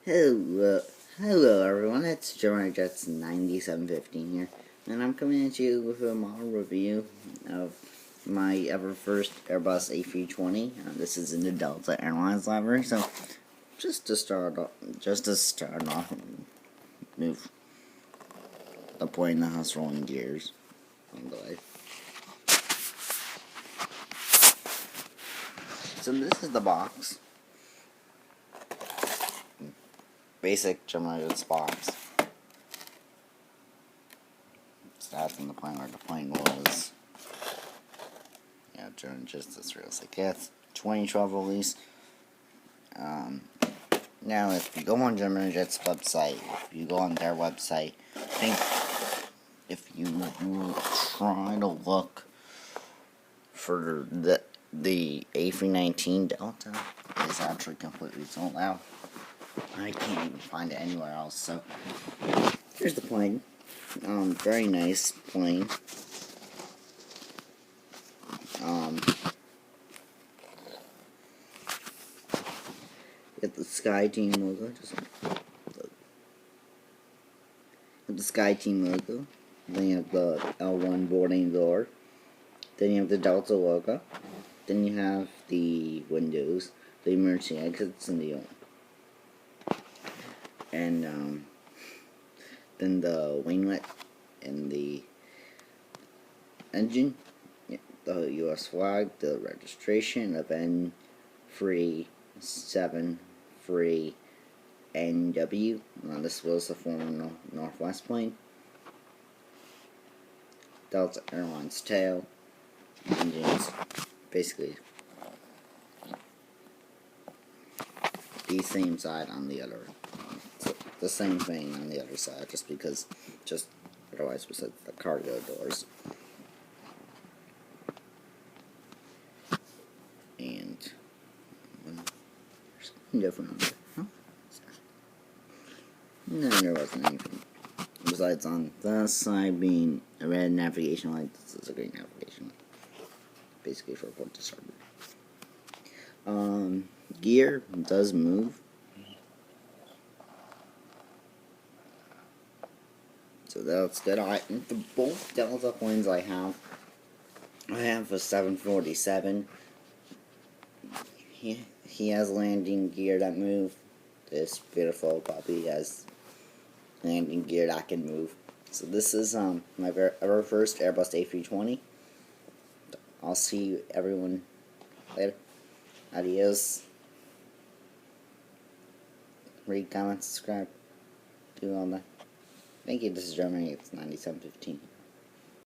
Hello, hello everyone, it's Gemini Jets 9715 here, and I'm coming at you with a model review of my ever first Airbus A320. This is in the Delta Airlines library, so just to start off and move the plane that has rolling gears on the way. So this is the box. Basic Gemini Jets box. Stats in the plane where the plane was. Yeah, during just this realistic. Yeah, it's 2012 release. Now, if you go on Gemini Jets website, if you go on their website, I think if you try to look for the A319 Delta, it is actually completely sold out. I can't even find it anywhere else. So here's the plane. Very nice plane. Get the Sky Team logo. Get the Sky Team logo. Then you have the L1 boarding door. Then you have the Delta logo. Then you have the windows, the emergency exits, and the then the winglet and the engine, the U.S. flag, the registration of N73NW. This was the former Northwest plane. Delta Airlines tail, engines, basically the same side on the other. The same thing on the other side, otherwise besides the cargo doors. And there's something different on there. Huh? No, there wasn't anything. Besides on this side being a red navigation light, this is a green navigation light. Basically for port to starboard. Gear does move. So that's good. The both Delta planes I have a 747. He has landing gear that move. This beautiful puppy has landing gear that can move. So this is my ever first Airbus A320. I'll see everyone later. Adios. Read, comment, subscribe. Do all that. Thank you. This is Germany. It's 9715.